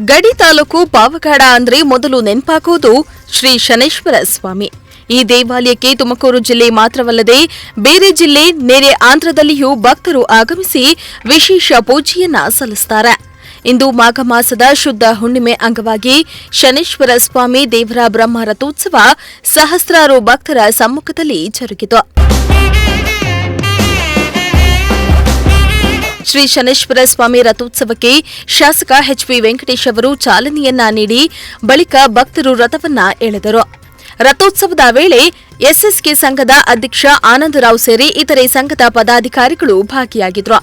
ಗಡಿ ತಾಲೂಕು ಪಾವಗಾಡ ಅಂದ್ರೆ ಮೊದಲು ನೆನಪಾಗುವುದು ಶ್ರೀ ಶನೇಶ್ವರ ಸ್ವಾಮಿ. ಈ ದೇವಾಲಯಕ್ಕೆ ತುಮಕೂರು ಜಿಲ್ಲೆ ಮಾತ್ರವಲ್ಲದೆ ಬೇರೆ ಜಿಲ್ಲೆ, ನೆರೆ ಆಂಧ್ರದಲ್ಲಿಯೂ ಭಕ್ತರು ಆಗಮಿಸಿ ವಿಶೇಷ ಪೂಜೆಯನ್ನ ಸಲ್ಲಿಸುತ್ತಾರೆ. ಇಂದು ಮಾಘ ಮಾಸದ ಶುದ್ಧ ಹುಣ್ಣಿಮೆ ಅಂಗವಾಗಿ ಶನೇಶ್ವರ ಸ್ವಾಮಿ ದೇವರ ಬ್ರಹ್ಮ ರಥೋತ್ಸವ ಸಹಸ್ರಾರು ಭಕ್ತರ ಸಮ್ಮುಖದಲ್ಲಿ ಜರುಗಿತು. ಶ್ರೀ ಶನೇಶ್ವರ ಸ್ವಾಮಿ ರಥೋತ್ಸವಕ್ಕೆ ಶಾಸಕ ಎಚ್.ಪಿ. ವೆಂಕಟೇಶ್ ಅವರು ಚಾಲನೆಯನ್ನ ನೀಡಿ ಬಳಿಕ ಭಕ್ತರು ರಥವನ್ನ ಎಳೆದರು. ರಥೋತ್ಸವದ ವೇಳೆ ಎಸ್ಎಸ್ಕೆ ಸಂಘದ ಅಧ್ಯಕ್ಷ ಆನಂದರಾವ್ ಸೇರಿ ಇತರೆ ಸಂಘದ ಪದಾಧಿಕಾರಿಗಳು ಭಾಗಿಯಾಗಿದ್ರು.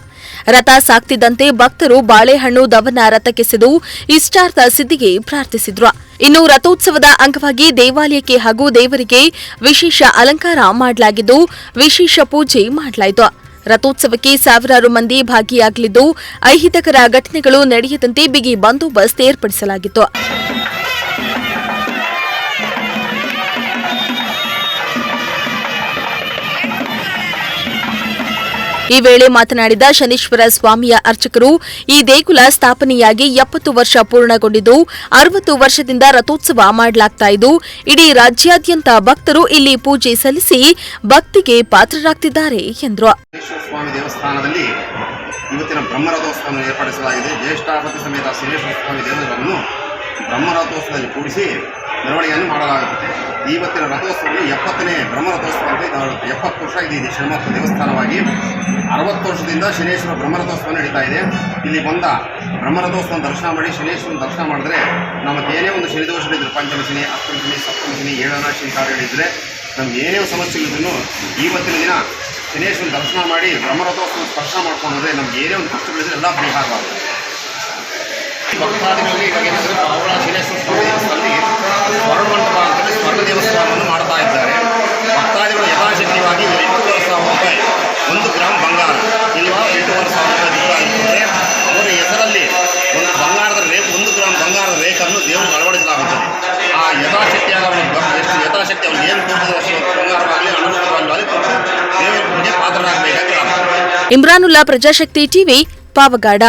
ರಥ ಸಾಕ್ತಿದ್ದಂತೆ ಭಕ್ತರು ಬಾಳೆಹಣ್ಣು ದವನ ರಥಕ್ಕೆಸೆದು ಇಷ್ಟಾರ್ಥ ಸಿದ್ಧಿಗೆ ಪ್ರಾರ್ಥಿಸಿದ್ರು. ಇನ್ನು ರಥೋತ್ಸವದ ಅಂಗವಾಗಿ ದೇವಾಲಯಕ್ಕೆ ಹಾಗೂ ದೇವರಿಗೆ ವಿಶೇಷ ಅಲಂಕಾರ ಮಾಡಲಾಗಿದ್ದು ವಿಶೇಷ ಪೂಜೆ ಮಾಡಲಾಯಿತು. ರಥೋತ್ಸವಕ್ಕೆ ಸಾವಿರಾರು ಮಂದಿ ಭಾಗಿಯಾಗಲಿದ್ದು ಅಹಿತಕರ ಘಟನೆಗಳು ನಡೆಯದಂತೆ ಬಿಗಿ ಬಂದೋಬಸ್ತ್ ಏರ್ಪಡಿಸಲಾಗಿತ್ತು. ಈ ವೇಳೆ ಮಾತನಾಡಿದ ಶನೇಶ್ವರ ಸ್ವಾಮಿಯ ಅರ್ಚಕರು, ಈ ದೇಗುಲ ಸ್ಥಾಪನೆಯಾಗಿ 70 ವರ್ಷ ಪೂರ್ಣಗೊಂಡಿದ್ದು 60 ವರ್ಷದಿಂದ ರಥೋತ್ಸವ ಮಾಡಲಾಗುತ್ತಿದ್ದು ಇಡೀ ರಾಜ್ಯಾದ್ಯಂತ ಭಕ್ತರು ಇಲ್ಲಿ ಪೂಜೆ ಸಲ್ಲಿಸಿ ಭಕ್ತಿಗೆ ಪಾತ್ರರಾಗುತ್ತಿದ್ದಾರೆ ಎಂದರು. ಸ್ವಾಮಿ ದೇವಸ್ಥಾನದಲ್ಲಿ ಇವತ್ತಿನ ಬ್ರಹ್ಮರಥೋತ್ಸವವನ್ನು ಏರ್ಪಡಿಸಲಾಗಿದೆ. ಜ್ಯೇಷ್ಠಾಪತಿ ಸಮೇತ ಶನೇಶ್ವರ ಸ್ವಾಮಿ ದೇವರನ್ನು ಬ್ರಹ್ಮರಥೋತ್ಸವದಲ್ಲಿ ಕೂಡಿಸಿ ಮೆರವಣಿಗೆಯನ್ನು ಮಾಡಲಾಗುತ್ತದೆ. ಇವತ್ತಿನ ರಥೋತ್ಸವದಲ್ಲಿ 70ನೇ ಬ್ರಹ್ಮರಥೋತ್ಸವ 70 ವರ್ಷ ಇದೆ. ಶ್ರೀಮಂತ ದೇವಸ್ಥಾನವಾಗಿ 60 ವರ್ಷದಿಂದ ಶನೇಶ್ವರ ಬ್ರಹ್ಮರಥೋತ್ಸವ ನಡೀತಾ ಇದೆ. ಇಲ್ಲಿ ಬಂದ ಬ್ರಹ್ಮರಥೋತ್ಸವ ದರ್ಶನ ಮಾಡಿ ಶನೇಶ್ವರನ ದರ್ಶನ ಮಾಡಿದ್ರೆ ನಮಗೆ ಏನೇ ಒಂದು ಶನಿದೋಷಗಳಿದ್ರು, ಪಂಚಮ ಶನಿ, ಅಷ್ಟಮ ಶನಿ, ಸಪ್ತಮ ಶನಿ, ಏಳನ ಶನಿ ಕಾರ್ಯಗಳಿದ್ದರೆ ನಮ್ಗೆ ಏನೇ ಒಂದು ಸಮಸ್ಯೆಗಳಿದ್ರು ಇವತ್ತಿನ ದಿನ ಶನೇಶ್ವರನ ದರ್ಶನ ಮಾಡಿ ಬ್ರಹ್ಮರಥೋತ್ಸವ ಸ್ಪರ್ಶ ಮಾಡ್ಕೊಂಡ್ರೆ ನಮ್ಗೆ ಏನೇ ಒಂದು ಕಷ್ಟಗಳಿದ್ರೆ ಎಲ್ಲ ಪರಿಹಾರವಾಗುತ್ತೆ. ಭಕ್ತಾದಿಗಳಲ್ಲಿ ಇವಾಗ ಏನಂದರೆ ಪಾವಗಡ ಶನೇಶ್ವರ ಸ್ವಾಮಿ ದೇವಸ್ಥಾನದಲ್ಲಿ ಸ್ವರ್ಣ ಮಂಟಪ ಅಂತೇಳಿ ಸ್ವರ್ಣ ದೇವಸ್ಥಾನವನ್ನು ಮಾಡ್ತಾ ಇದ್ದಾರೆ. ಭಕ್ತಾದಿಗಳು ಯಥಾಶಕ್ತಿಯಾಗಿ 8,000 ರೂಪಾಯಿ 1 ಗ್ರಾಮ್ ಬಂಗಾರ ಇಲ್ವಾ 8,000 ರೂಪಾಯಿ ಇರ್ತದೆ. ಅವರ ಹೆಸರಲ್ಲಿ ಒಂದು ಬಂಗಾರದ ರೇಟ್ 1 ಗ್ರಾಮ್ ಬಂಗಾರದ ರೇಟನ್ನು ದೇವರಿಗೆ ಅಳವಡಿಸಲಾಗುತ್ತದೆ. ಆ ಯಥಾಶಕ್ತಿಯಾಗಿ ಎಷ್ಟು ಯಥಾಶಕ್ತಿ ಅವ್ರಿಗೆ ಏನು ಕೊಡ್ತದೆ ಅಷ್ಟು ಬಂಗಾರವಾಗಲಿ ಅನುಷ್ಠಾನವಾಗಲಿ ಕೊಟ್ಟು ದೇವರ ಪೂಜೆ ಪಾತ್ರರಾಗಬೇಕಾಗಿ. ಇಮ್ರಾನುಲ್ಲಾ, ಪ್ರಜಾಶಕ್ತಿ ಟಿವಿ, ಪಾವಗಾಡ.